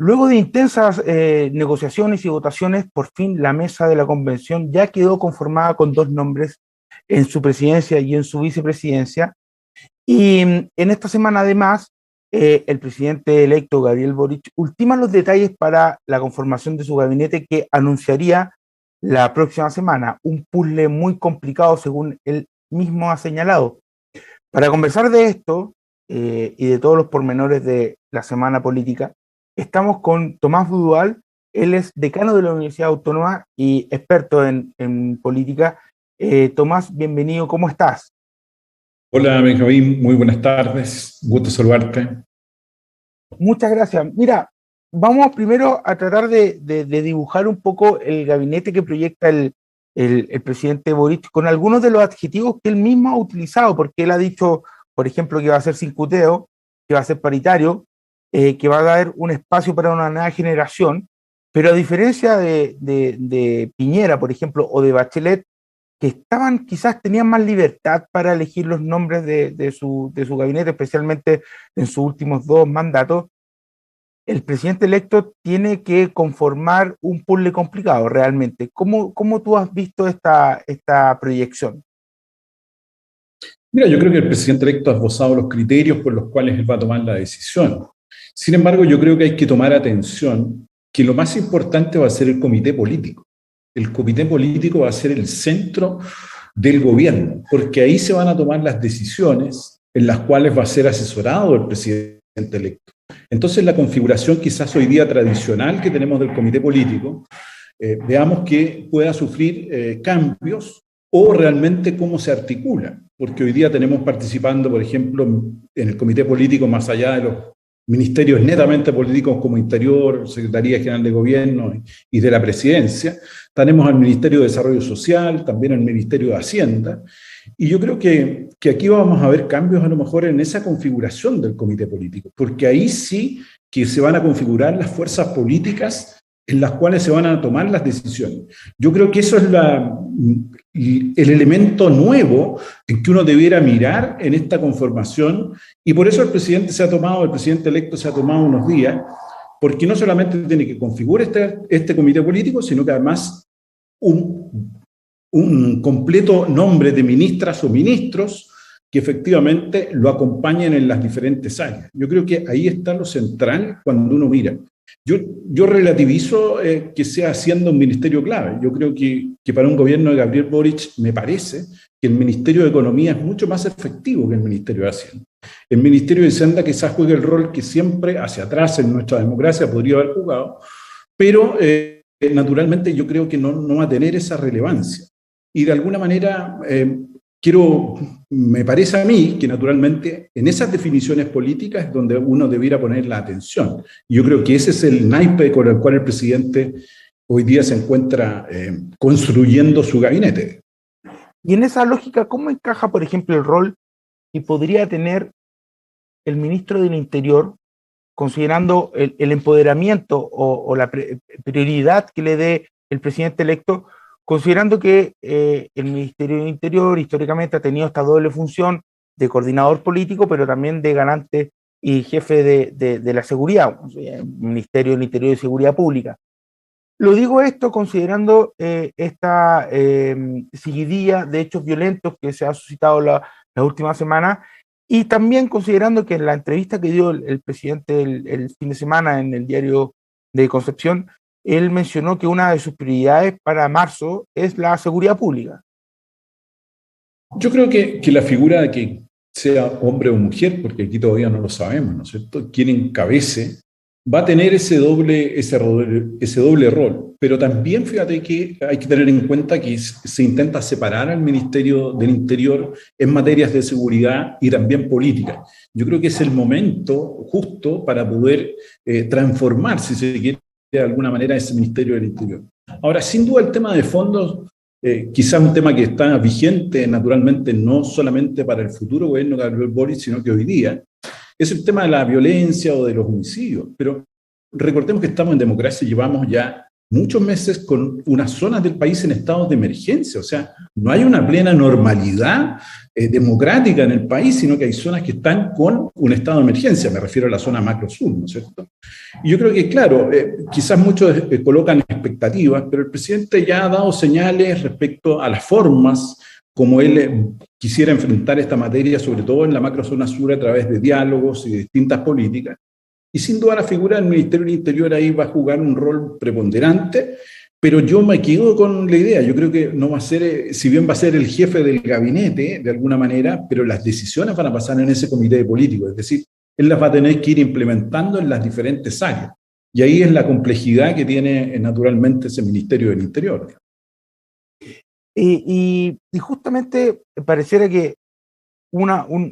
Luego de intensas negociaciones y votaciones, por fin la mesa de la convención ya quedó conformada con dos nombres en su presidencia y en su vicepresidencia. Y en esta semana, además, el presidente electo, Gabriel Boric, ultima los detalles para la conformación de su gabinete que anunciaría la próxima semana. Un puzzle muy complicado, según él mismo ha señalado. Para conversar de esto y de todos los pormenores de la semana política, estamos con Tomás Budual. Él es decano de la Universidad Autónoma y experto en política. Tomás, bienvenido, ¿cómo estás? Hola Benjamín, muy buenas tardes, gusto saludarte. Muchas gracias. Mira, vamos primero a tratar de dibujar un poco el gabinete que proyecta el presidente Boric con algunos de los adjetivos que él mismo ha utilizado, porque él ha dicho, por ejemplo, que va a ser sin cuteo, que va a ser paritario, que va a dar un espacio para una nueva generación, pero a diferencia de Piñera, por ejemplo, o de Bachelet, que estaban, quizás tenían más libertad para elegir los nombres de su gabinete, especialmente en sus últimos dos mandatos, el presidente electo tiene que conformar un puzzle complicado realmente. ¿Cómo tú has visto esta proyección? Mira, yo creo que el presidente electo ha esbozado los criterios por los cuales él va a tomar la decisión. Sin embargo, yo creo que hay que tomar atención que lo más importante va a ser el comité político. El comité político va a ser el centro del gobierno, porque ahí se van a tomar las decisiones en las cuales va a ser asesorado el presidente electo. Entonces, la configuración quizás hoy día tradicional que tenemos del comité político, veamos que pueda sufrir cambios o realmente cómo se articula, porque hoy día tenemos participando, por ejemplo, en el comité político, más allá de los ministerios netamente políticos como Interior, Secretaría General de Gobierno y de la Presidencia, tenemos al Ministerio de Desarrollo Social, también al Ministerio de Hacienda, y yo creo que aquí vamos a ver cambios a lo mejor en esa configuración del comité político, porque ahí sí que se van a configurar las fuerzas políticas en las cuales se van a tomar las decisiones. Yo creo que eso es el elemento nuevo en que uno debiera mirar en esta conformación, y por eso el presidente electo se ha tomado unos días, porque no solamente tiene que configurar este comité político, sino que además un completo nombre de ministras o ministros que efectivamente lo acompañen en las diferentes áreas. Yo creo que ahí está lo central cuando uno mira. Yo relativizo que sea siendo un ministerio clave. Yo creo que para un gobierno de Gabriel Boric me parece que el Ministerio de Economía es mucho más efectivo que el Ministerio de Hacienda. El Ministerio de Hacienda quizás juegue el rol que siempre hacia atrás en nuestra democracia podría haber jugado, pero naturalmente yo creo que no va a tener esa relevancia. Y de alguna manera me parece a mí que naturalmente en esas definiciones políticas es donde uno debiera poner la atención. Y yo creo que ese es el naipe con el cual el presidente hoy día se encuentra construyendo su gabinete. Y en esa lógica, ¿cómo encaja, por ejemplo, el rol que podría tener el ministro del Interior, considerando el empoderamiento o la prioridad que le dé el presidente electo, considerando que el Ministerio del Interior históricamente ha tenido esta doble función de coordinador político, pero también de garante y jefe de la seguridad, Ministerio del Interior y Seguridad Pública? Lo digo esto considerando esta seguidilla de hechos violentos que se ha suscitado la última semana, y también considerando que en la entrevista que dio el presidente el fin de semana en el diario de Concepción, él mencionó que una de sus prioridades para marzo es la seguridad pública. Yo creo que la figura de que sea hombre o mujer, porque aquí todavía no lo sabemos, ¿no es cierto?, quien encabece, va a tener ese doble rol. Pero también fíjate que hay que tener en cuenta que se intenta separar al Ministerio del Interior en materias de seguridad y también política. Yo creo que es el momento justo para poder transformar, si se quiere, de alguna manera ese Ministerio del Interior. Ahora, sin duda el tema de fondos, quizás un tema que está vigente naturalmente no solamente para el futuro gobierno de Gabriel Boric, sino que hoy día, es el tema de la violencia o de los homicidios. Pero recordemos que estamos en democracia y llevamos ya muchos meses con unas zonas del país en estados de emergencia. O sea, no hay una plena normalidad democrática en el país, sino que hay zonas que están con un estado de emergencia, me refiero a la zona macro sur, ¿no es cierto? Y yo creo que, claro, quizás muchos colocan expectativas, pero el presidente ya ha dado señales respecto a las formas como él quisiera enfrentar esta materia, sobre todo en la macrozona sur, a través de diálogos y de distintas políticas. Y sin duda la figura del Ministerio del Interior ahí va a jugar un rol preponderante, pero yo me quedo con la idea, yo creo que no va a ser, si bien va a ser el jefe del gabinete de alguna manera, pero las decisiones van a pasar en ese comité de políticos, es decir, él las va a tener que ir implementando en las diferentes áreas. Y ahí es la complejidad que tiene naturalmente ese Ministerio del Interior. Y justamente pareciera que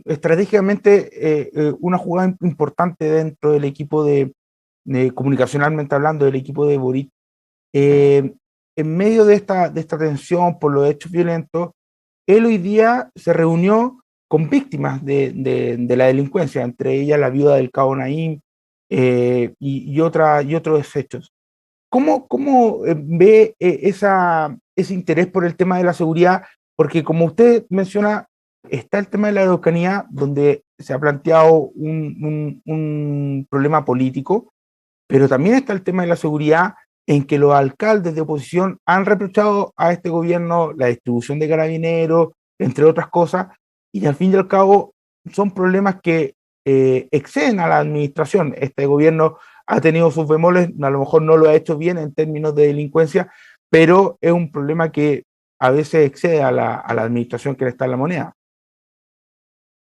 estratégicamente una jugada importante dentro del equipo comunicacionalmente hablando, del equipo de Boric, en medio de esta tensión por los hechos violentos, él hoy día se reunió con víctimas de la delincuencia, entre ellas la viuda del cabo Naim y otros hechos. ¿Cómo ve ese interés por el tema de la seguridad? Porque como usted menciona, está el tema de la Araucanía, donde se ha planteado un problema político, pero también está el tema de la seguridad, en que los alcaldes de oposición han reprochado a este gobierno la distribución de carabineros, entre otras cosas, y al fin y al cabo son problemas que exceden a la administración. Este gobierno ha tenido sus bemoles, a lo mejor no lo ha hecho bien en términos de delincuencia, pero es un problema que a veces excede a la administración que le está en la moneda.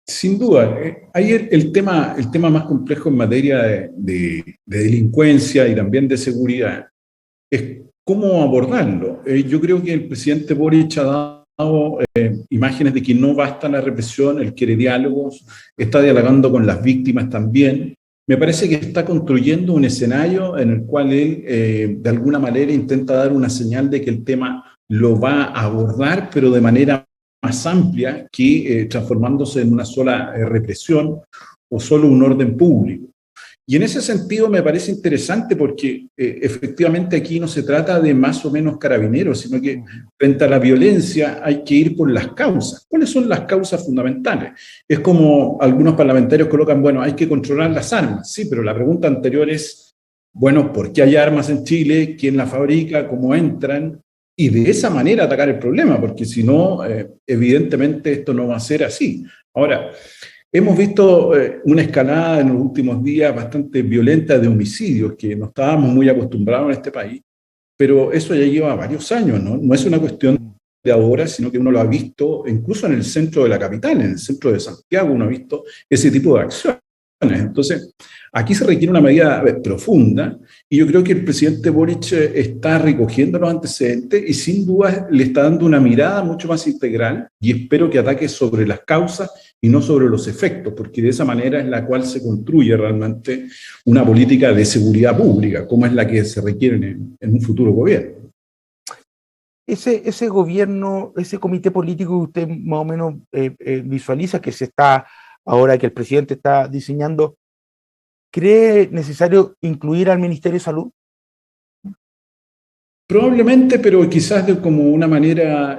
Sin duda, ahí el tema más complejo en materia de delincuencia y también de seguridad es cómo abordarlo. Yo creo que el presidente Boric ha dado imágenes de que no basta la represión, él quiere diálogos, está dialogando con las víctimas también. Me parece que está construyendo un escenario en el cual él de alguna manera intenta dar una señal de que el tema lo va a abordar, pero de manera más amplia que transformándose en una sola represión o solo un orden público. Y en ese sentido me parece interesante porque efectivamente aquí no se trata de más o menos carabineros, sino que frente a la violencia hay que ir por las causas. ¿Cuáles son las causas fundamentales? Es como algunos parlamentarios colocan, bueno, hay que controlar las armas. Sí, pero la pregunta anterior es, bueno, ¿por qué hay armas en Chile? ¿Quién las fabrica? ¿Cómo entran? Y de esa manera atacar el problema, porque si no, evidentemente esto no va a ser así. Ahora, hemos visto una escalada en los últimos días bastante violenta de homicidios que no estábamos muy acostumbrados en este país, pero eso ya lleva varios años, ¿no? No es una cuestión de ahora, sino que uno lo ha visto incluso en el centro de la capital, en el centro de Santiago, uno ha visto ese tipo de acciones. Entonces, aquí se requiere una medida profunda y yo creo que el presidente Boric está recogiendo los antecedentes y sin duda le está dando una mirada mucho más integral y espero que ataque sobre las causas y no sobre los efectos, porque de esa manera es la cual se construye realmente una política de seguridad pública, como es la que se requiere en un futuro gobierno. Ese gobierno, ese comité político que usted más o menos visualiza que se está, ahora que el presidente está diseñando, ¿cree necesario incluir al Ministerio de Salud? Probablemente, pero quizás como una manera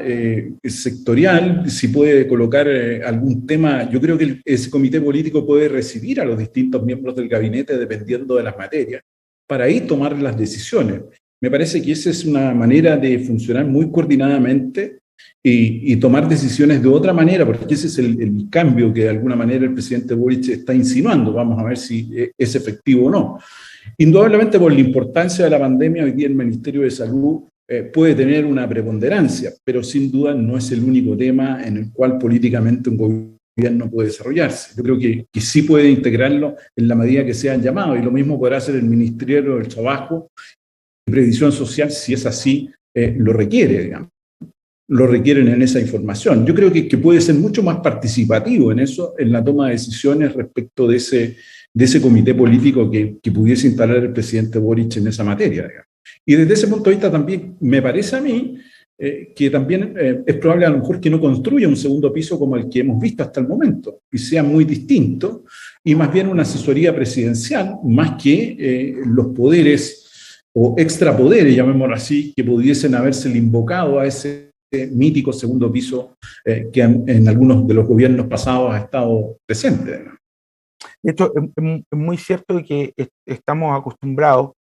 sectorial, si puede colocar algún tema. Yo creo que ese comité político puede recibir a los distintos miembros del gabinete dependiendo de las materias, para ahí tomar las decisiones. Me parece que esa es una manera de funcionar muy coordinadamente y tomar decisiones de otra manera, porque ese es el cambio que de alguna manera el presidente Boric está insinuando. Vamos a ver si es efectivo o no. Indudablemente por la importancia de la pandemia, hoy día el Ministerio de Salud puede tener una preponderancia, pero sin duda no es el único tema en el cual políticamente un gobierno puede desarrollarse. Yo creo que sí puede integrarlo en la medida que sean llamados, y lo mismo podrá hacer el Ministerio del Trabajo y Previsión Social, si es así, lo requiere, digamos. Lo requieren en esa información. Yo creo que puede ser mucho más participativo en eso, en la toma de decisiones respecto de ese comité político que pudiese instalar el presidente Boric en esa materia, digamos. Y desde ese punto de vista también me parece a mí que también es probable a lo mejor que no construya un segundo piso como el que hemos visto hasta el momento, y sea muy distinto, y más bien una asesoría presidencial, más que los poderes o extrapoderes, llamémoslo así, que pudiesen habérsele invocado a ese mítico segundo piso que en algunos de los gobiernos pasados ha estado presente. Esto es muy cierto que estamos acostumbrados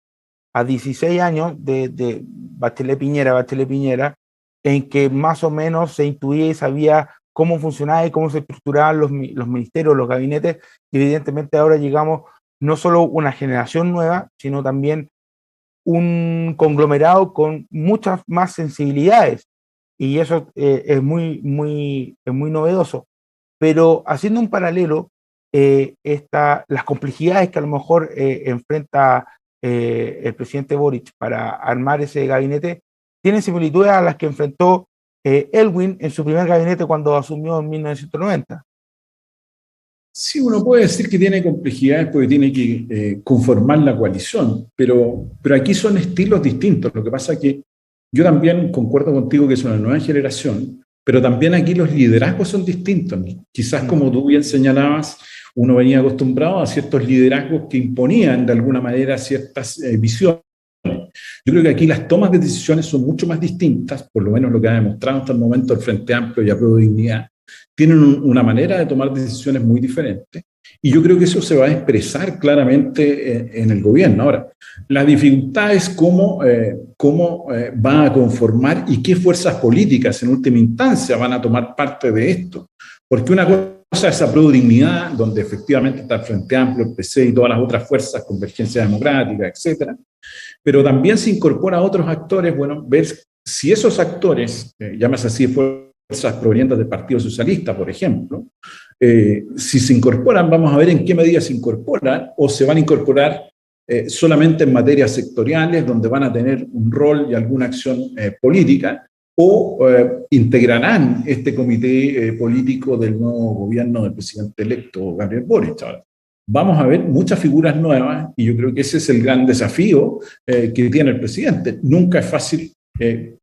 a 16 años de Bachelet Piñera, en que más o menos se intuía y sabía cómo funcionaba y cómo se estructuraban los ministerios, los gabinetes, y evidentemente ahora llegamos no solo una generación nueva, sino también un conglomerado con muchas más sensibilidades, y eso es muy novedoso. Pero haciendo un paralelo, las complejidades que a lo mejor enfrenta el presidente Boric para armar ese gabinete tienen similitudes a las que enfrentó Elwin en su primer gabinete cuando asumió en 1990. Sí, uno puede decir que tiene complejidades porque tiene que conformar la coalición, pero aquí son estilos distintos. Lo que pasa es que yo también concuerdo contigo que es una nueva generación, pero también aquí los liderazgos son distintos. Quizás, como tú bien señalabas, uno venía acostumbrado a ciertos liderazgos que imponían de alguna manera ciertas visiones. Yo creo que aquí las tomas de decisiones son mucho más distintas, por lo menos lo que ha demostrado hasta el momento el Frente Amplio y Apruebo Dignidad. Tienen una manera de tomar decisiones muy diferente y yo creo que eso se va a expresar claramente en el gobierno. Ahora, la dificultad es cómo va a conformar y qué fuerzas políticas en última instancia van a tomar parte de esto. Porque una cosa es Apruebo Dignidad, donde efectivamente está el Frente Amplio, el PC y todas las otras fuerzas, Convergencia Democrática, etcétera. Pero también se incorpora a otros actores, bueno, ver si esos actores, llámese así, fuerzas provenientes del Partido Socialista, por ejemplo, si se incorporan, vamos a ver en qué medida se incorporan o se van a incorporar solamente en materias sectoriales donde van a tener un rol y alguna acción política o integrarán este comité político del nuevo gobierno del presidente electo Gabriel Boric. Vamos a ver muchas figuras nuevas y yo creo que ese es el gran desafío que tiene el presidente. Nunca es fácil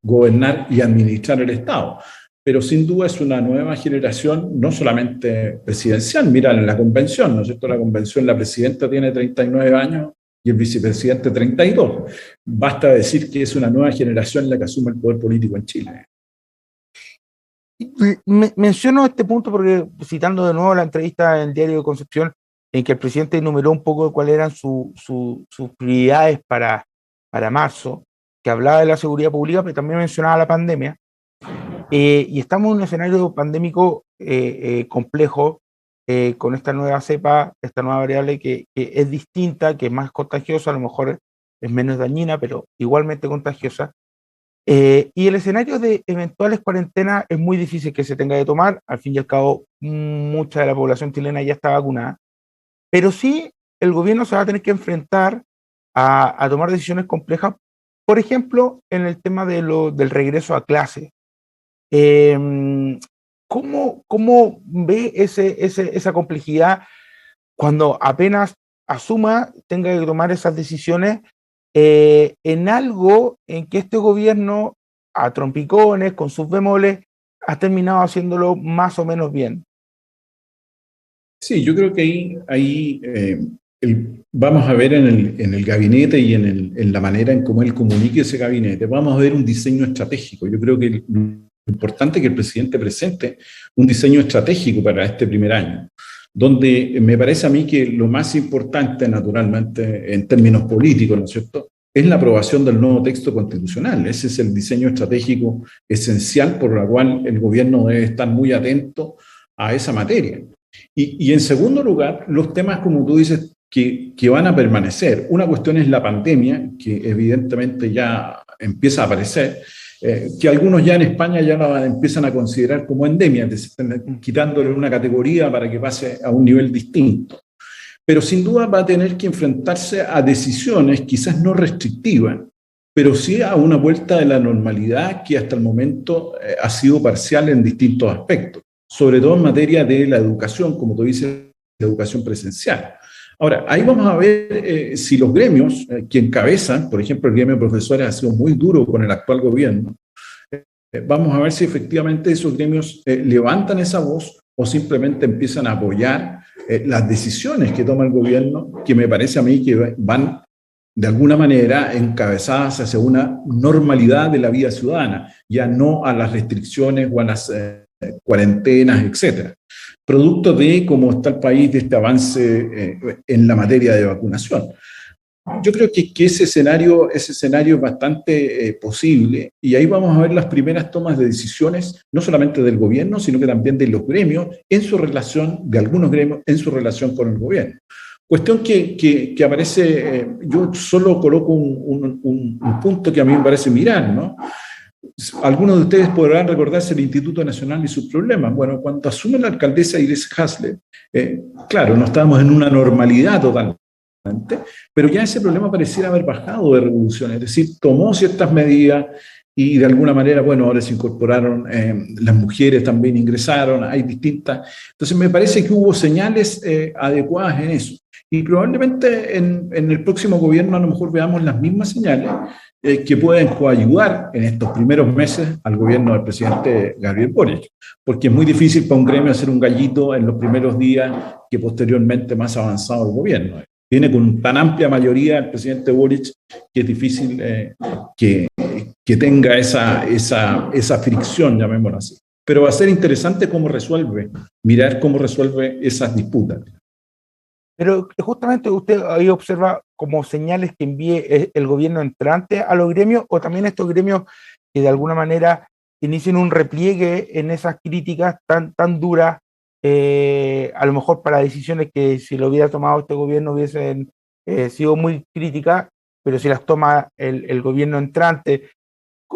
gobernar y administrar el Estado, pero sin duda es una nueva generación, no solamente presidencial. Mira, en la convención, ¿no es cierto? La convención, la presidenta tiene 39 años y el vicepresidente 32. Basta decir que es una nueva generación la que asume el poder político en Chile. Menciono este punto porque, citando de nuevo la entrevista en el diario de Concepción, en que el presidente enumeró un poco de cuáles eran sus prioridades para marzo, que hablaba de la seguridad pública, pero también mencionaba la pandemia. Y estamos en un escenario pandémico complejo, con esta nueva cepa, esta nueva variable que es distinta, que es más contagiosa, a lo mejor es menos dañina, pero igualmente contagiosa. Y el escenario de eventuales cuarentenas es muy difícil que se tenga que tomar. Al fin y al cabo, mucha de la población chilena ya está vacunada. Pero sí, el gobierno se va a tener que enfrentar a tomar decisiones complejas, por ejemplo, en el tema del regreso a clase. ¿Cómo ve esa complejidad cuando apenas asuma, tenga que tomar esas decisiones en algo en que este gobierno, a trompicones, con sus bemoles, ha terminado haciéndolo más o menos bien? Sí, yo creo que ahí vamos a ver en el gabinete y en la manera en cómo él comunique ese gabinete, vamos a ver un diseño estratégico. Yo creo que lo importante es que el presidente presente un diseño estratégico para este primer año, donde me parece a mí que lo más importante, naturalmente, en términos políticos, ¿no es cierto?, es la aprobación del nuevo texto constitucional. Ese es el diseño estratégico esencial por el cual el gobierno debe estar muy atento a esa materia. Y en segundo lugar, los temas, como tú dices, que van a permanecer. Una cuestión es la pandemia, que evidentemente ya empieza a aparecer, que algunos ya en España ya la empiezan a considerar como endemia, quitándole una categoría para que pase a un nivel distinto. Pero sin duda va a tener que enfrentarse a decisiones quizás no restrictivas, pero sí a una vuelta de la normalidad que hasta el momento ha sido parcial en distintos aspectos, sobre todo en materia de la educación, como tú dices, la educación presencial. Ahora, ahí vamos a ver si los gremios que encabezan, por ejemplo, el gremio de profesores ha sido muy duro con el actual gobierno, vamos a ver si efectivamente esos gremios levantan esa voz o simplemente empiezan a apoyar las decisiones que toma el gobierno, que me parece a mí que van de alguna manera encabezadas hacia una normalidad de la vida ciudadana, ya no a las restricciones o a las cuarentenas, etcétera. Producto de cómo está el país, de este avance en la materia de vacunación. Yo creo que ese escenario es bastante posible, y ahí vamos a ver las primeras tomas de decisiones, no solamente del gobierno, sino que también de los gremios, en su relación, de algunos gremios, en su relación con el gobierno. Cuestión que aparece, yo solo coloco un punto que a mí me parece mirar, ¿no? Algunos de ustedes podrán recordarse el Instituto Nacional y sus problemas. Bueno, cuando asume la alcaldesa Iris Hasler, claro, no estábamos en una normalidad total, pero ya ese problema pareciera haber bajado de revolución, es decir, tomó ciertas medidas y de alguna manera, bueno, ahora se incorporaron, las mujeres también ingresaron, hay distintas. Entonces me parece que hubo señales adecuadas en eso. Y probablemente en el próximo gobierno a lo mejor veamos las mismas señales que pueden coayudar en estos primeros meses al gobierno del presidente Gabriel Boric, porque es muy difícil para un gremio hacer un gallito en los primeros días que posteriormente más avanzado el gobierno. Tiene con tan amplia mayoría el presidente Boric que es difícil que tenga esa fricción, llamémoslo así. Pero va a ser interesante mirar cómo resuelve esas disputas. Pero justamente usted ahí observa como señales que envíe el gobierno entrante a los gremios, o también estos gremios que de alguna manera inicien un repliegue en esas críticas tan duras, a lo mejor para decisiones que si lo hubiera tomado este gobierno hubiesen sido muy críticas, pero si las toma el gobierno entrante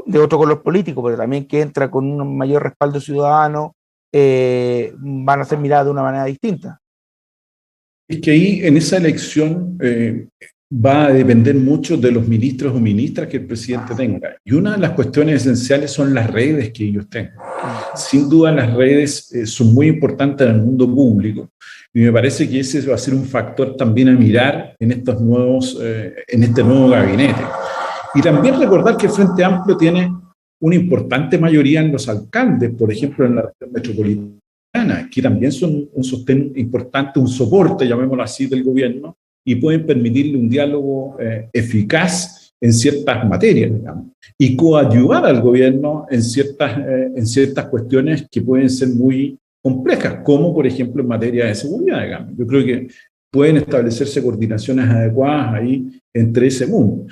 de otro color político, pero también que entra con un mayor respaldo ciudadano, van a ser miradas de una manera distinta. Es que ahí en esa elección va a depender mucho de los ministros o ministras que el presidente tenga. Y una de las cuestiones esenciales son las redes que ellos tengan. Sin duda las redes son muy importantes en el mundo público, y me parece que ese va a ser un factor también a mirar en en este nuevo gabinete. Y también recordar que el Frente Amplio tiene una importante mayoría en los alcaldes, por ejemplo, en la región metropolitana, que también son un sostén importante, un soporte, llamémoslo así, del gobierno, y pueden permitirle un diálogo eficaz en ciertas materias, digamos, y coadyuvar al gobierno en ciertas cuestiones que pueden ser muy complejas, como por ejemplo en materia de seguridad, digamos. Yo creo que pueden establecerse coordinaciones adecuadas ahí entre ese mundo.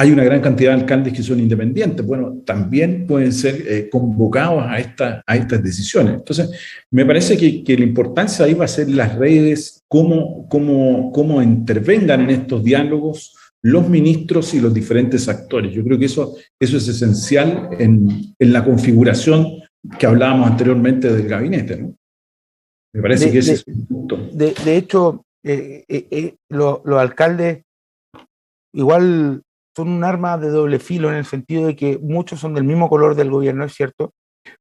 Hay una gran cantidad de alcaldes que son independientes. Bueno, también pueden ser convocados a estas decisiones. Entonces, me parece que la importancia ahí va a ser las redes, cómo intervengan en estos diálogos los ministros y los diferentes actores. Yo creo que eso es esencial en la configuración que hablábamos anteriormente del gabinete, ¿no? Me parece que ese es el punto. De hecho, los alcaldes igual son un arma de doble filo, en el sentido de que muchos son del mismo color del gobierno, es cierto,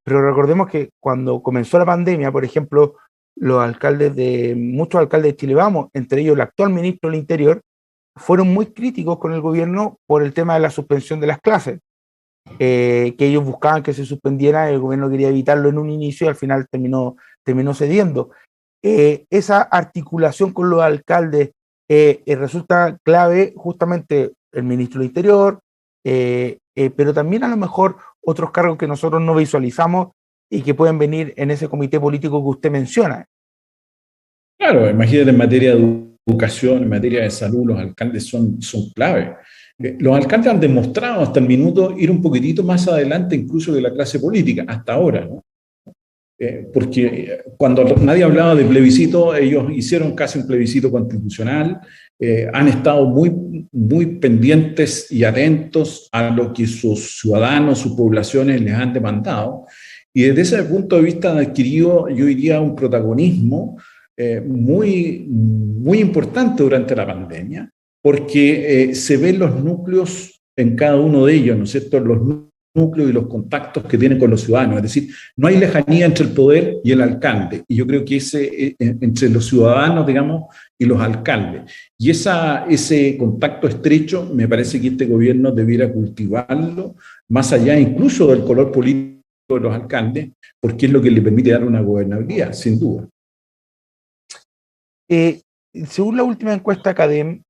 pero recordemos que cuando comenzó la pandemia, por ejemplo, muchos alcaldes de Chile Vamos, entre ellos el actual ministro del Interior, fueron muy críticos con el gobierno por el tema de la suspensión de las clases, que ellos buscaban que se suspendiera, el gobierno quería evitarlo en un inicio y al final terminó cediendo. Esa articulación con los alcaldes resulta clave, justamente el ministro del Interior, pero también a lo mejor otros cargos que nosotros no visualizamos y que pueden venir en ese comité político que usted menciona. Claro, imagínate, en materia de educación, en materia de salud, los alcaldes son clave. Los alcaldes han demostrado hasta el minuto ir un poquitito más adelante incluso de la clase política, hasta ahora, ¿no? Porque cuando nadie hablaba de plebiscito, ellos hicieron casi un plebiscito constitucional, han estado muy pendientes y atentos a lo que sus ciudadanos, sus poblaciones les han demandado, y desde ese punto de vista han adquirido, yo diría, un protagonismo muy importante durante la pandemia, porque se ven los núcleos en cada uno de ellos, ¿no es cierto?, los núcleos y los contactos que tienen con los ciudadanos. Es decir, no hay lejanía entre el poder y el alcalde, y yo creo que entre los ciudadanos, digamos, y los alcaldes. Y ese contacto estrecho, me parece que este gobierno debiera cultivarlo, más allá incluso del color político de los alcaldes, porque es lo que le permite dar una gobernabilidad, sin duda. Según la última encuesta CADEM,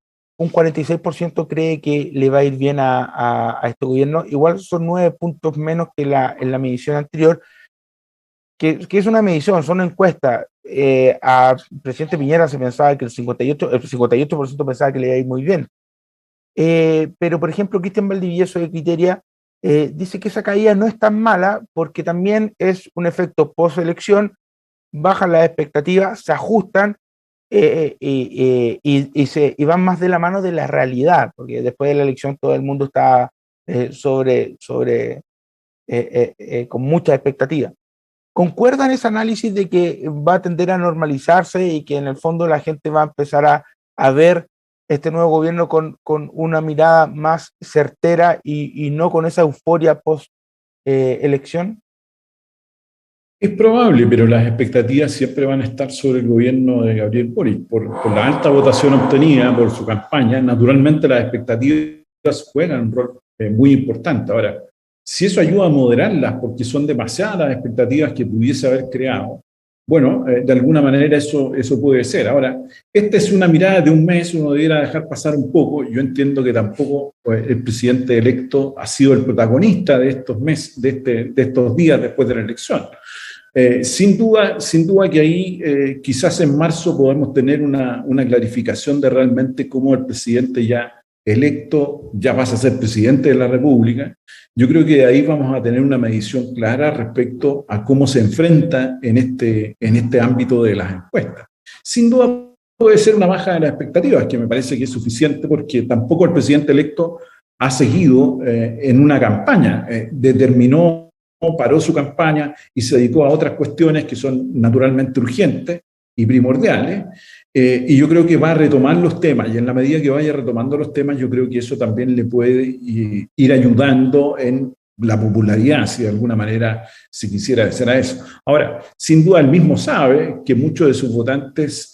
un 46% cree que le va a ir bien a este gobierno. Igual son 9 puntos menos que en la medición anterior, que es una medición, son encuestas. A presidente Piñera se pensaba que el 58% pensaba que le iba a ir muy bien. Pero, por ejemplo, Cristian Valdivieso de Criteria dice que esa caída no es tan mala porque también es un efecto post-elección, bajan las expectativas, se ajustan y van más de la mano de la realidad, porque después de la elección todo el mundo está con mucha expectativa. ¿Concuerdan ese análisis de que va a tender a normalizarse y que en el fondo la gente va a empezar a ver este nuevo gobierno con una mirada más certera y no con esa euforia post-elección? Es probable, pero las expectativas siempre van a estar sobre el gobierno de Gabriel Boric. Por la alta votación obtenida, por su campaña, naturalmente las expectativas juegan un rol muy importante. Ahora, si eso ayuda a moderarlas, porque son demasiadas las expectativas que pudiese haber creado, bueno, de alguna manera eso puede ser. Ahora, esta es una mirada de un mes, uno debiera dejar pasar un poco. Yo entiendo que tampoco pues, el presidente electo ha sido el protagonista de estos meses, de estos días después de la elección. Sin duda que ahí quizás en marzo podemos tener una clarificación de realmente cómo el presidente ya electo ya pasa a ser presidente de la República. Yo creo que de ahí vamos a tener una medición clara respecto a cómo se enfrenta en este ámbito de las encuestas. Sin duda puede ser una baja de las expectativas, que me parece que es suficiente porque tampoco el presidente electo ha seguido en una campaña, paró su campaña y se dedicó a otras cuestiones que son naturalmente urgentes y primordiales, y yo creo que va a retomar los temas, y en la medida que vaya retomando los temas, yo creo que eso también le puede ir ayudando en la popularidad, si de alguna manera se quisiera decir a eso. Ahora, sin duda él mismo sabe que muchos de sus votantes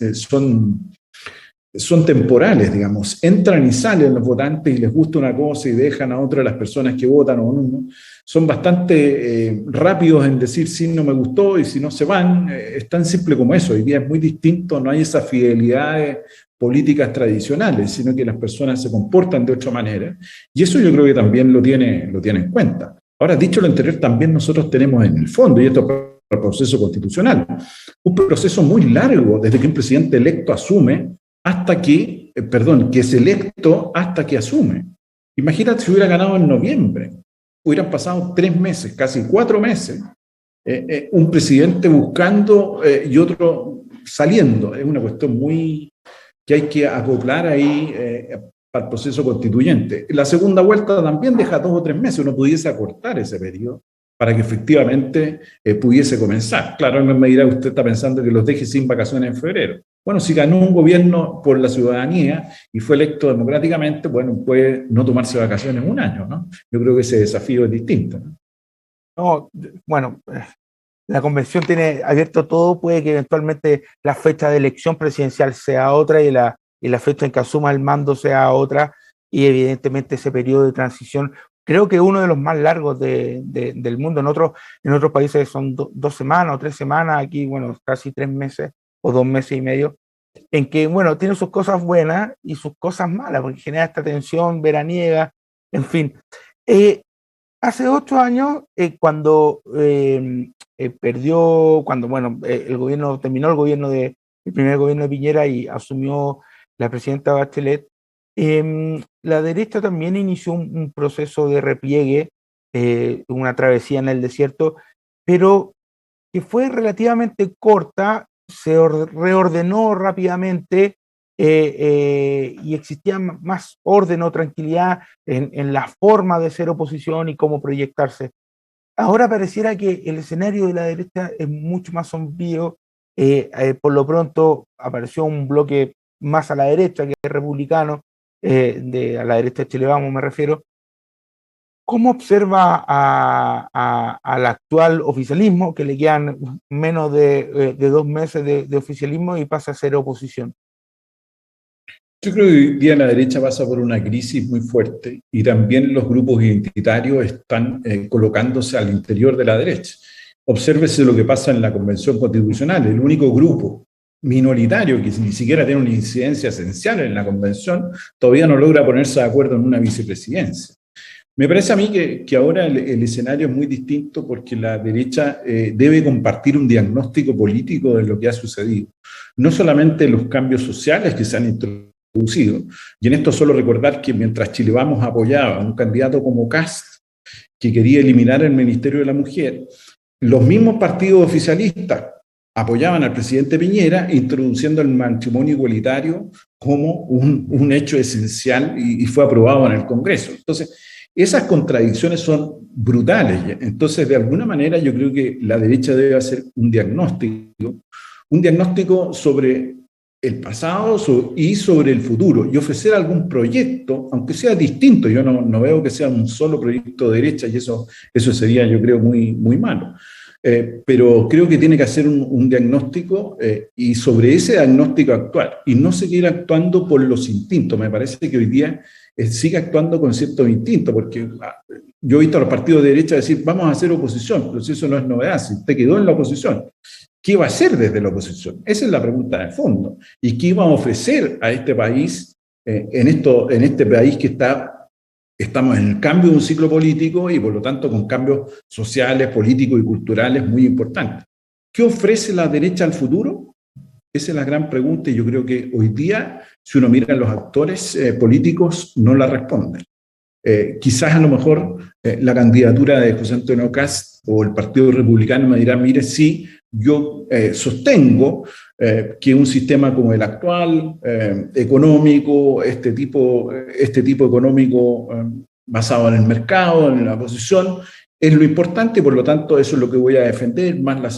son temporales, digamos, entran y salen los votantes y les gusta una cosa y dejan a otra las personas que votan o no. Son bastante rápidos en decir si no me gustó y si no se van. Es tan simple como eso. Hoy día es muy distinto, no hay esas fidelidades políticas tradicionales, sino que las personas se comportan de otra manera. Y eso yo creo que también lo tiene en cuenta. Ahora, dicho lo anterior, también nosotros tenemos en el fondo, y esto es para el proceso constitucional, un proceso muy largo desde que un presidente electo asume hasta que, que es electo hasta que asume. Imagínate si hubiera ganado en noviembre, hubieran pasado 3 meses, casi 4 meses, un presidente buscando y otro saliendo. Es una cuestión que hay que acoplar ahí para el proceso constituyente. La segunda vuelta también deja 2 o 3 meses, uno pudiese acortar ese periodo para que efectivamente pudiese comenzar. Claro, me dirá, usted está pensando que los deje sin vacaciones en febrero. Bueno, si ganó un gobierno por la ciudadanía y fue electo democráticamente, bueno, puede no tomarse vacaciones 1 año, ¿no? Yo creo que ese desafío es distinto, ¿no? No, bueno, la convención tiene abierto todo, puede que eventualmente la fecha de elección presidencial sea otra y la fecha en que asuma el mando sea otra, y evidentemente ese periodo de transición creo que es uno de los más largos del mundo. En otros países son 2 semanas o 3 semanas, aquí, bueno, casi 3 meses o 2 meses y medio, en que, bueno, tiene sus cosas buenas y sus cosas malas, porque genera esta tensión veraniega, en fin. Hace 8 años, cuando el gobierno terminó el primer gobierno de Piñera y asumió la presidenta Bachelet, la derecha también inició un proceso de repliegue, una travesía en el desierto, pero que fue relativamente corta, se reordenó rápidamente y existía más orden o tranquilidad en la forma de ser oposición y cómo proyectarse. Ahora pareciera que el escenario de la derecha es mucho más sombrío. Por lo pronto apareció un bloque más a la derecha, que es republicano, a la derecha de Chile Vamos me refiero. ¿Cómo observa al actual oficialismo, que le quedan menos de 2 meses de oficialismo y pasa a ser oposición? Yo creo que hoy día la derecha pasa por una crisis muy fuerte y también los grupos identitarios están colocándose al interior de la derecha. Obsérvese lo que pasa en la Convención Constitucional. El único grupo minoritario, que ni siquiera tiene una incidencia esencial en la convención, todavía no logra ponerse de acuerdo en una vicepresidencia. Me parece a mí que ahora el escenario es muy distinto porque la derecha debe compartir un diagnóstico político de lo que ha sucedido. No solamente los cambios sociales que se han introducido, y en esto solo recordar que mientras Chile Vamos apoyaba a un candidato como Kast, que quería eliminar el Ministerio de la Mujer, los mismos partidos oficialistas apoyaban al presidente Piñera, introduciendo el matrimonio igualitario como un hecho esencial y fue aprobado en el Congreso. Entonces, esas contradicciones son brutales. Entonces, de alguna manera, yo creo que la derecha debe hacer un diagnóstico sobre el pasado y sobre el futuro, y ofrecer algún proyecto, aunque sea distinto. Yo no veo que sea un solo proyecto de derecha, y eso sería, yo creo, muy, muy malo. Pero creo que tiene que hacer un diagnóstico y sobre ese diagnóstico actuar, y no seguir actuando por los instintos. Me parece que hoy día sigue actuando con ciertos instintos, porque yo he visto a los partidos de derecha decir, vamos a hacer oposición, pero si eso no es novedad, si usted quedó en la oposición, ¿qué va a hacer desde la oposición? Esa es la pregunta de fondo. ¿Y qué va a ofrecer a este país, en este país que estamos en el cambio de un ciclo político y por lo tanto con cambios sociales, políticos y culturales muy importantes? ¿Qué ofrece la derecha al futuro? Esa es la gran pregunta, y yo creo que hoy día, si uno mira a los actores políticos, no la responden. Quizás a lo mejor la candidatura de José Antonio Kast o el Partido Republicano me dirá, mire, sí, yo sostengo que un sistema como el actual, económico, este tipo económico basado en el mercado, en la posición, es lo importante, y por lo tanto eso es lo que voy a defender, más la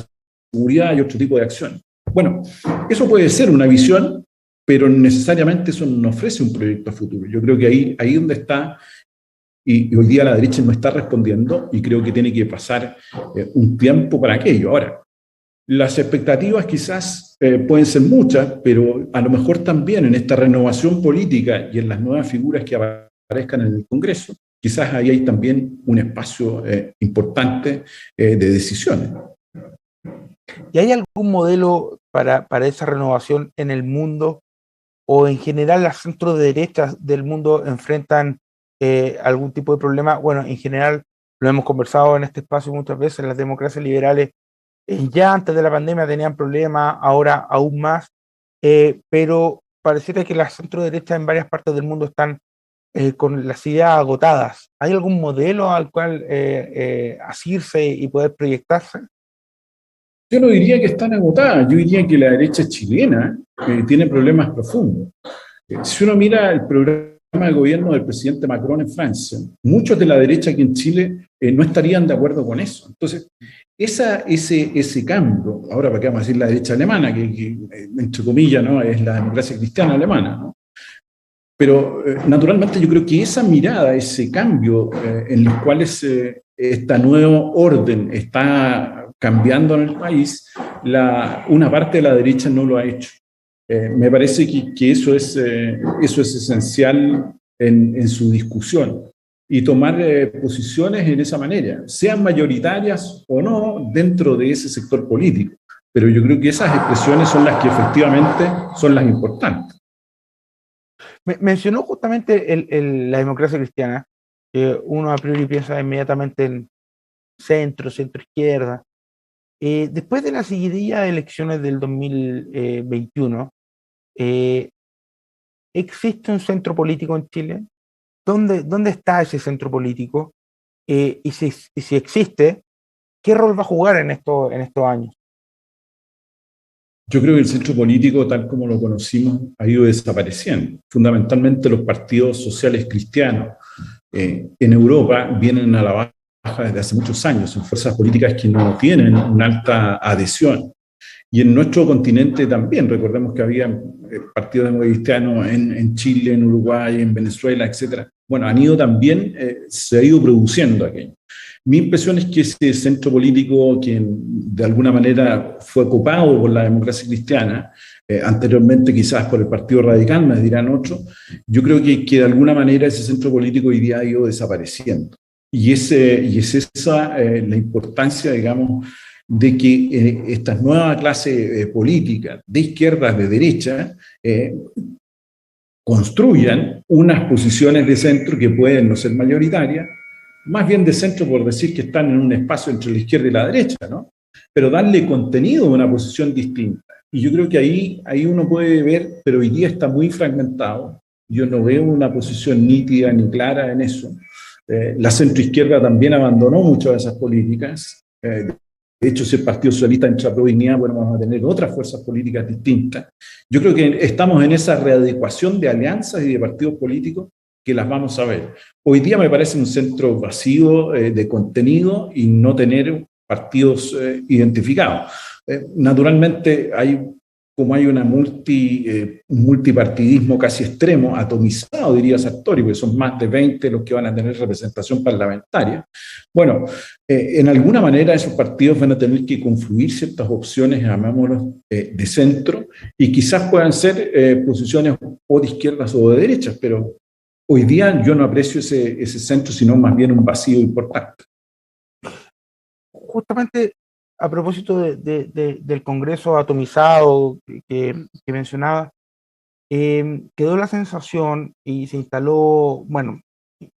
seguridad y otro tipo de acciones. Bueno, eso puede ser una visión, pero necesariamente eso no ofrece un proyecto a futuro. Yo creo que ahí donde está, y hoy día la derecha no está respondiendo, y creo que tiene que pasar un tiempo para aquello. Ahora, las expectativas quizás pueden ser muchas, pero a lo mejor también en esta renovación política y en las nuevas figuras que aparezcan en el Congreso, quizás ahí hay también un espacio importante de decisiones. ¿Y hay algún modelo para esa renovación en el mundo, o en general las centro derechas del mundo enfrentan algún tipo de problema? Bueno, en general lo hemos conversado en este espacio muchas veces, las democracias liberales ya antes de la pandemia tenían problemas, ahora aún más, pero pareciera que las centro derechas en varias partes del mundo están con las ideas agotadas. ¿Hay algún modelo al cual asirse y poder proyectarse? Yo no diría que están agotadas, yo diría que la derecha chilena tiene problemas profundos. Si uno mira el programa de gobierno del presidente Macron en Francia, muchos de la derecha aquí en Chile no estarían de acuerdo con eso. Entonces, ese cambio, ahora para qué vamos a decir la derecha alemana, que entre comillas, ¿no?, es la democracia cristiana alemana, ¿no? Pero naturalmente yo creo que esa mirada, ese cambio en los cuales esta nuevo orden está cambiando en el país, una parte de la derecha no lo ha hecho. Me parece que eso es esencial en su discusión, y tomar posiciones en esa manera, sean mayoritarias o no dentro de ese sector político. Pero yo creo que esas expresiones son las que efectivamente son las importantes. Mencionó justamente la democracia cristiana, que uno a priori piensa inmediatamente en centro izquierda. Después de la seguidilla de elecciones del 2021, ¿existe un centro político en Chile? ¿Dónde está ese centro político? Y si existe, ¿qué rol va a jugar en estos años? Yo creo que el centro político, tal como lo conocimos, ha ido desapareciendo. Fundamentalmente los partidos sociales cristianos en Europa vienen a la baja desde hace muchos años. Son fuerzas políticas que no tienen una alta adhesión. Y en nuestro continente también, recordemos que había partidos cristianos en Chile, en Uruguay, en Venezuela, etc. Bueno, han ido también, se ha ido produciendo aquello. Mi impresión es que ese centro político, que de alguna manera fue ocupado por la democracia cristiana, anteriormente quizás por el Partido Radical, me dirán otros, yo creo que de alguna manera ese centro político hoy día ha ido desapareciendo. Y es esa la importancia, digamos, de que esta nueva clase política, de izquierda, de derecha, construyan unas posiciones de centro que pueden no ser mayoritarias, más bien de centro por decir que están en un espacio entre la izquierda y la derecha, ¿no? Pero darle contenido a una posición distinta. Y yo creo que ahí uno puede ver, pero hoy día está muy fragmentado. Yo no veo una posición nítida ni clara en eso. La centroizquierda también abandonó muchas de esas políticas. De hecho, si el Partido Socialista entra a Prodignidad, bueno, vamos a tener otras fuerzas políticas distintas. Yo creo que estamos en esa readecuación de alianzas y de partidos políticos que las vamos a ver. Hoy día me parece un centro vacío de contenido y no tener partidos identificados. Naturalmente, como hay un multipartidismo casi extremo, atomizado, diría Sartori, porque son más de 20 los que van a tener representación parlamentaria. Bueno, en alguna manera esos partidos van a tener que confluir ciertas opciones, llamémoslos, de centro, y quizás puedan ser posiciones o de izquierdas o de derechas, pero hoy día yo no aprecio ese centro, sino más bien un vacío importante. Justamente a propósito del Congreso atomizado que mencionaba, quedó la sensación y se instaló, bueno,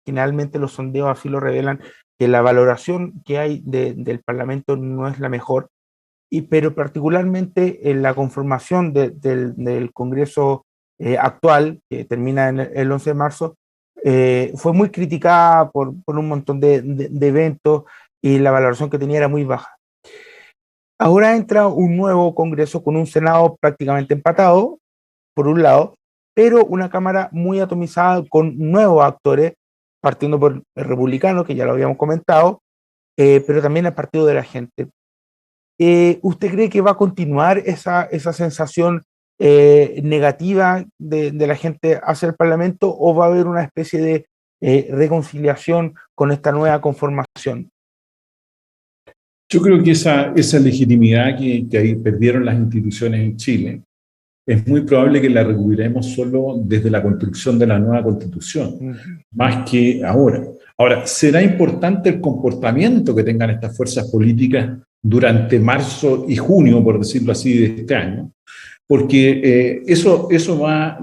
generalmente los sondeos así lo revelan, que la valoración que hay del Parlamento no es la mejor, pero particularmente en la conformación del Congreso actual, que termina el 11 de marzo, fue muy criticada por un montón de eventos y la valoración que tenía era muy baja. Ahora entra un nuevo Congreso con un Senado prácticamente empatado, por un lado, pero una Cámara muy atomizada con nuevos actores, partiendo por el republicano, que ya lo habíamos comentado, pero también el Partido de la Gente. ¿Usted cree que va a continuar esa sensación negativa de la gente hacia el Parlamento o va a haber una especie de reconciliación con esta nueva conformación? Yo creo que esa legitimidad que ahí perdieron las instituciones en Chile, es muy probable que la recuperemos solo desde la construcción de la nueva Constitución, más que ahora. Ahora, será importante el comportamiento que tengan estas fuerzas políticas durante marzo y junio, por decirlo así, de este año, porque eso va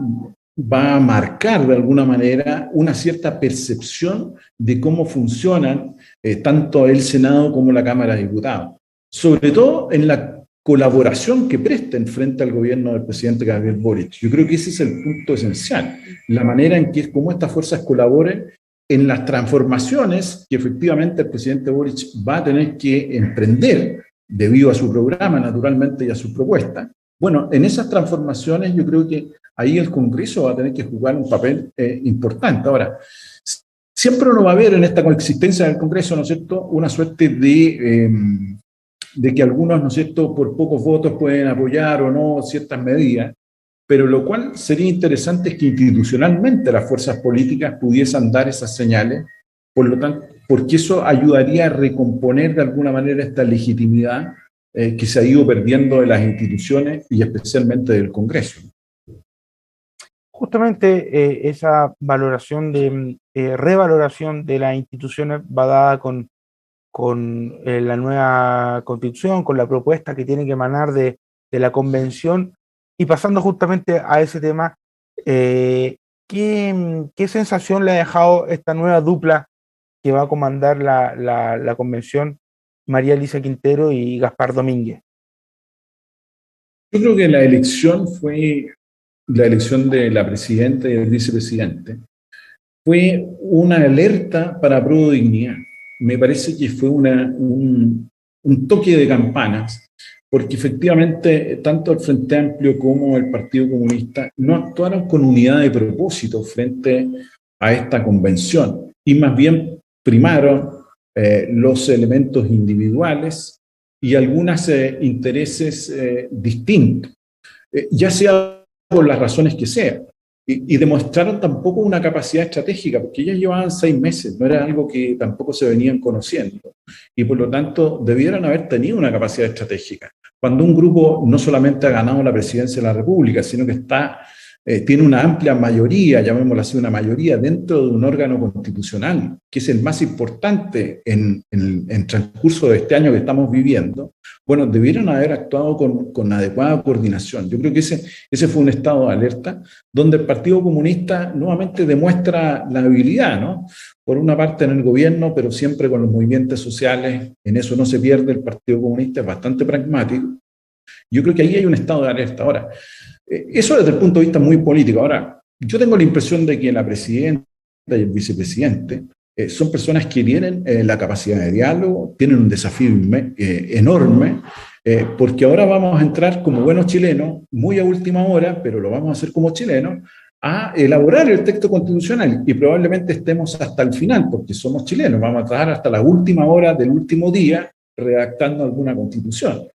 a marcar de alguna manera una cierta percepción de cómo funcionan tanto el Senado como la Cámara de Diputados, sobre todo en la colaboración que presten frente al gobierno del presidente Gabriel Boric. Yo creo que ese es el punto esencial, la manera en que cómo estas fuerzas colaboren en las transformaciones que efectivamente el presidente Boric va a tener que emprender debido a su programa, naturalmente, y a su propuesta. Bueno, en esas transformaciones yo creo que ahí el Congreso va a tener que jugar un papel importante. Ahora, siempre uno va a ver en esta coexistencia del Congreso, ¿no es cierto?, una suerte de que algunos, ¿no es cierto?, por pocos votos pueden apoyar o no ciertas medidas, pero lo cual sería interesante es que institucionalmente las fuerzas políticas pudiesen dar esas señales, por lo tanto, porque eso ayudaría a recomponer de alguna manera esta legitimidad que se ha ido perdiendo de las instituciones y especialmente del Congreso. Justamente esa valoración revaloración de las instituciones va dada con la nueva Constitución, con la propuesta que tiene que emanar de la Convención, y pasando justamente a ese tema, ¿qué sensación le ha dejado esta nueva dupla que va a comandar la Convención, María Elisa Quintero y Gaspar Domínguez? Yo creo que la elección de la presidenta y el vicepresidente fue una alerta para Prodignidad. Me parece que fue un toque de campanas, porque efectivamente tanto el Frente Amplio como el Partido Comunista no actuaron con unidad de propósito frente a esta convención, y más bien primaron los elementos individuales y algunos intereses distintos, ya sea por las razones que sean. Y demostraron tampoco una capacidad estratégica, porque ellos llevaban 6 meses, no era algo que tampoco se venían conociendo. Y por lo tanto, debieran haber tenido una capacidad estratégica. Cuando un grupo no solamente ha ganado la presidencia de la República, sino que está tiene una amplia mayoría, llamémosla así, una mayoría dentro de un órgano constitucional, que es el más importante en transcurso de este año que estamos viviendo, bueno, debieron haber actuado con adecuada coordinación. Yo creo que ese fue un estado de alerta donde el Partido Comunista nuevamente demuestra la habilidad, ¿no? Por una parte en el gobierno, pero siempre con los movimientos sociales, en eso no se pierde, el Partido Comunista es bastante pragmático. Yo creo que ahí hay un estado de alerta. Ahora, eso desde el punto de vista muy político. Ahora, yo tengo la impresión de que la presidenta y el vicepresidente son personas que tienen la capacidad de diálogo, tienen un desafío enorme, porque ahora vamos a entrar como buenos chilenos, muy a última hora, pero lo vamos a hacer como chilenos, a elaborar el texto constitucional y probablemente estemos hasta el final, porque somos chilenos, vamos a trabajar hasta la última hora del último día redactando alguna constitución.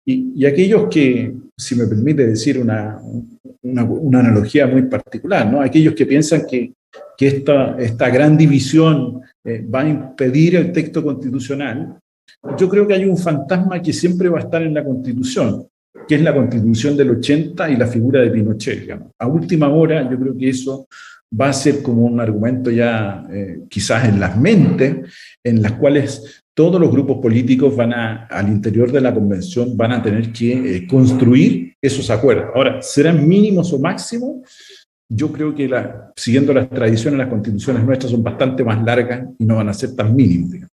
Y aquellos que, si me permite decir una analogía muy particular, ¿no? Aquellos que piensan que esta gran división va a impedir el texto constitucional, yo creo que hay un fantasma que siempre va a estar en la Constitución, que es la Constitución del 80 y la figura de Pinochet. Digamos. A última hora, yo creo que eso va a ser como un argumento ya quizás en las mentes, en las cuales todos los grupos políticos al interior de la convención van a tener que construir esos acuerdos. Ahora, ¿serán mínimos o máximos? Yo creo que siguiendo las tradiciones, las constituciones nuestras son bastante más largas y no van a ser tan mínimos. Digamos.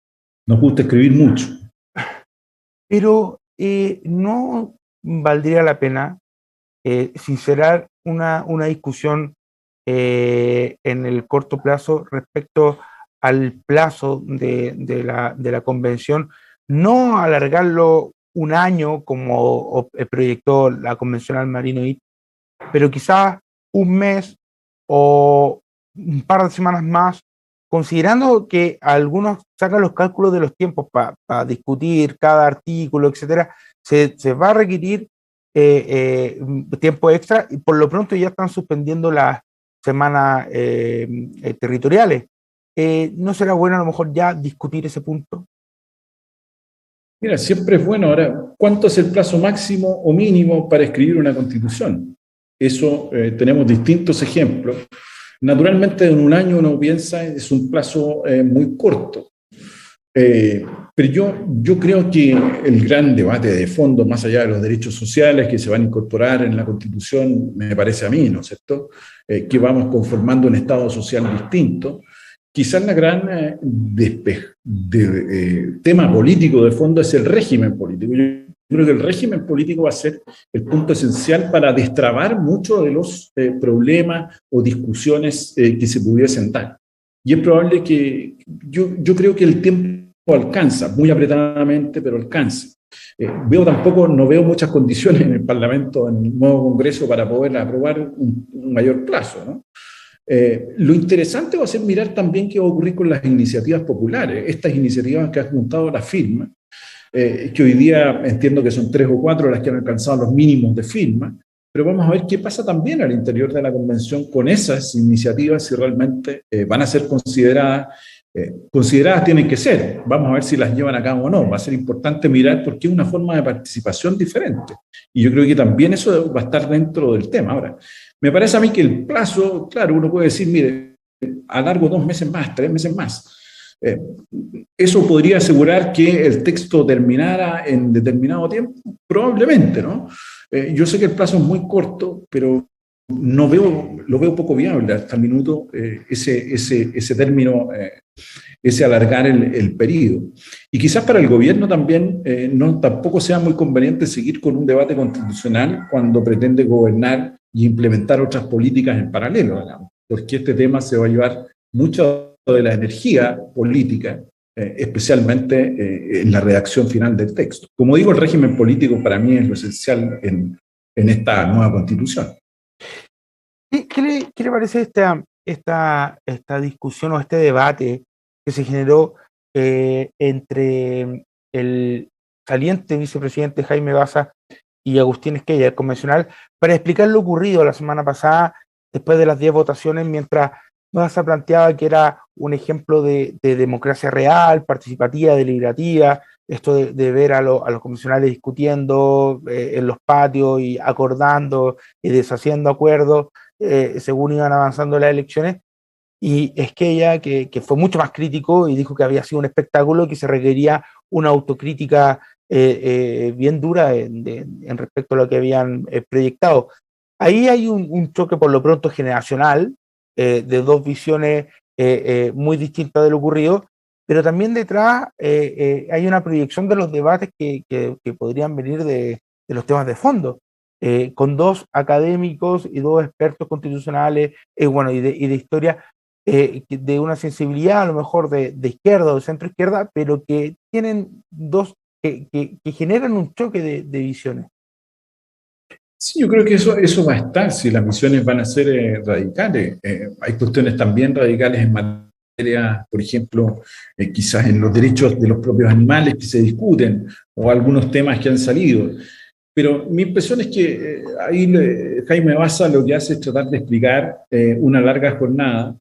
Nos gusta escribir mucho. Pero no valdría la pena sincerar una discusión en el corto plazo respecto al plazo de la convención, no alargarlo un año como proyectó la convencional Marino IT, pero quizás un mes o un par de semanas más, considerando que algunos sacan los cálculos de los tiempos para discutir cada artículo, etcétera, se va a requerir tiempo extra y por lo pronto ya están suspendiendo las semanas territoriales. ¿No será bueno a lo mejor ya discutir ese punto? Mira, siempre es bueno. Ahora, ¿cuánto es el plazo máximo o mínimo para escribir una constitución? Eso tenemos distintos ejemplos. Naturalmente, en un año uno piensa es un plazo muy corto. Pero yo creo que el gran debate de fondo, más allá de los derechos sociales que se van a incorporar en la Constitución, me parece a mí, ¿no es cierto?, que vamos conformando un Estado social distinto. Quizás la gran tema político de fondo es el régimen político. Yo creo que el régimen político va a ser el punto esencial para destrabar muchos de los problemas o discusiones que se pudiesen dar. Y es probable que yo creo que el tiempo alcanza, muy apretadamente, pero alcanza. No veo muchas condiciones en el Parlamento, en el nuevo Congreso, para poder aprobar un mayor plazo, ¿no? Lo interesante va a ser mirar también qué va a ocurrir con las iniciativas populares, estas iniciativas que han juntado la firma, que hoy día entiendo que son 3 o 4 las que han alcanzado los mínimos de firma, pero vamos a ver qué pasa también al interior de la convención con esas iniciativas, si realmente van a ser consideradas. Consideradas tienen que ser, vamos a ver si las llevan a cabo o no, va a ser importante mirar porque es una forma de participación diferente y yo creo que también eso va a estar dentro del tema. Ahora, me parece a mí que el plazo, claro, uno puede decir, mire, alargo 2 meses más, 3 meses más, eso podría asegurar que el texto terminara en determinado tiempo, probablemente, ¿no? Yo sé que el plazo es muy corto, pero lo veo poco viable hasta el minuto ese término, ese alargar el periodo. Y quizás para el gobierno también tampoco sea muy conveniente seguir con un debate constitucional cuando pretende gobernar y implementar otras políticas en paralelo, digamos, porque este tema se va a llevar mucho de la energía política, especialmente en la redacción final del texto. Como digo, el régimen político para mí es lo esencial en esta nueva constitución. ¿Qué le parece esta discusión o este debate que se generó entre el saliente vicepresidente Jaime Baza y Agustín Esquella, el convencional, para explicar lo ocurrido la semana pasada después de las 10 votaciones, mientras Baza planteaba que era un ejemplo de democracia real, participativa, deliberativa, esto de ver a los convencionales discutiendo en los patios y acordando y deshaciendo acuerdos? según iban avanzando las elecciones, y Esquella, que fue mucho más crítico y dijo que había sido un espectáculo, que se requería una autocrítica bien dura en respecto a lo que habían proyectado. Ahí hay un choque por lo pronto generacional, de dos visiones muy distintas de lo ocurrido, pero también detrás hay una proyección de los debates que podrían venir de los temas de fondo, con dos académicos y dos expertos constitucionales, bueno, y de historia, de una sensibilidad a lo mejor de izquierda o de centro izquierda, pero que tienen dos, que generan un choque de visiones. Sí, yo creo que eso va a estar, si las misiones van a ser radicales. Hay cuestiones también radicales en materia, por ejemplo, quizás en los derechos de los propios animales que se discuten, o algunos temas que han salido. Pero mi impresión es que ahí Jaime Baza lo que hace es tratar de explicar una larga jornada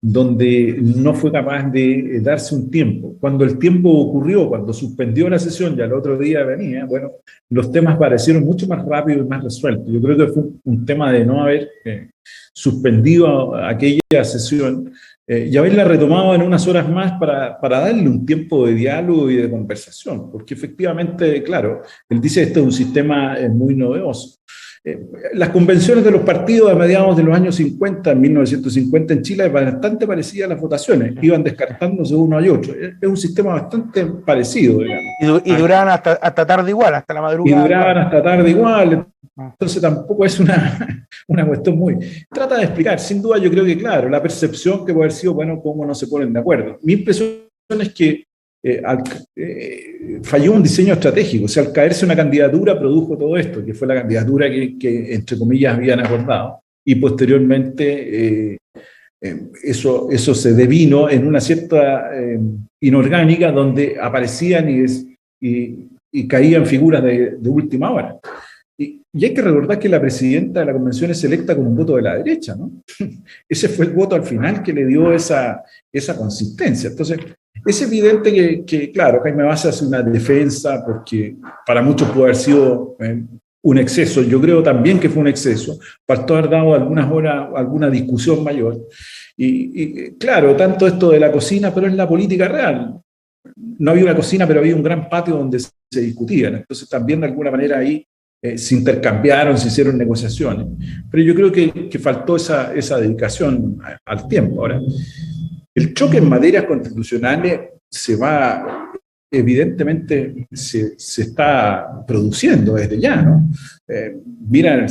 donde no fue capaz de darse un tiempo. Cuando el tiempo ocurrió, cuando suspendió la sesión y al otro día venía, bueno, los temas parecieron mucho más rápidos y más resueltos. Yo creo que fue un tema de no haber suspendido aquella sesión y haberla retomado en unas horas más para darle un tiempo de diálogo y de conversación, porque efectivamente, claro, él dice que este es un sistema muy novedoso. Las convenciones de los partidos a mediados de los años 50, en 1950 en Chile, es bastante parecida a las votaciones, iban descartándose uno y otro. Es un sistema bastante parecido, digamos. Y duraban hasta tarde igual, hasta la madrugada. Y duraban hasta tarde igual, entonces tampoco es una cuestión muy... Trata de explicar, sin duda yo creo que, claro, la percepción que puede haber sido, bueno, cómo no se ponen de acuerdo. Mi impresión es que falló un diseño estratégico, o sea, al caerse una candidatura produjo todo esto, que fue la candidatura que entre comillas, habían acordado, y posteriormente eso se devino en una cierta inorgánica donde aparecían y caían figuras de última hora. Y hay que recordar que la presidenta de la convención es electa con un voto de la derecha, ¿no? Ese fue el voto al final que le dio esa consistencia. Entonces, es evidente que claro, Jaime Baza hace una defensa porque para muchos puede haber sido un exceso. Yo creo también que fue un exceso. Faltó haber dado algunas horas, alguna discusión mayor. Y claro, tanto esto de la cocina, pero es la política real. No había una cocina, pero había un gran patio donde se discutían. Entonces también de alguna manera ahí se intercambiaron, se hicieron negociaciones. Pero yo creo que faltó esa dedicación al tiempo. Ahora, el choque en materias constitucionales evidentemente se está produciendo desde ya, ¿no? Mira,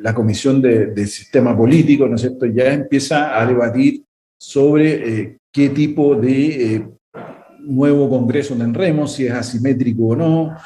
la Comisión del Sistema Político, ¿no es cierto?, ya empieza a debatir sobre qué tipo de nuevo Congreso tendremos, si es asimétrico o no,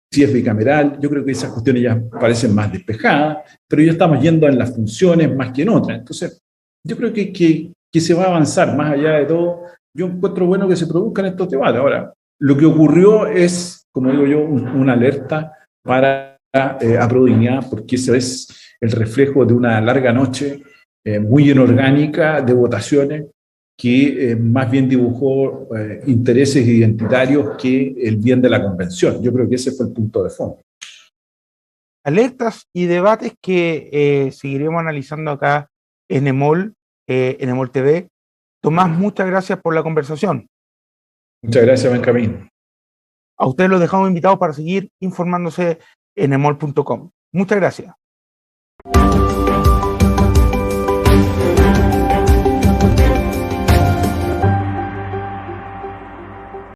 si es bicameral. Yo creo que esas cuestiones ya parecen más despejadas, pero ya estamos yendo en las funciones más que en otras. Entonces, yo creo que se va a avanzar más allá de todo. Yo encuentro bueno que se produzcan estos debates. Ahora, lo que ocurrió es, como digo yo, una alerta para Aprodignidad, porque ese es el reflejo de una larga noche muy inorgánica de votaciones que más bien dibujó intereses identitarios que el bien de la convención. Yo creo que ese fue el punto de fondo. Alertas y debates que seguiremos analizando acá en EMOL TV. Tomás, muchas gracias por la conversación. Muchas gracias, Benjamín. A ustedes los dejamos invitados para seguir informándose en emol.com. Muchas gracias.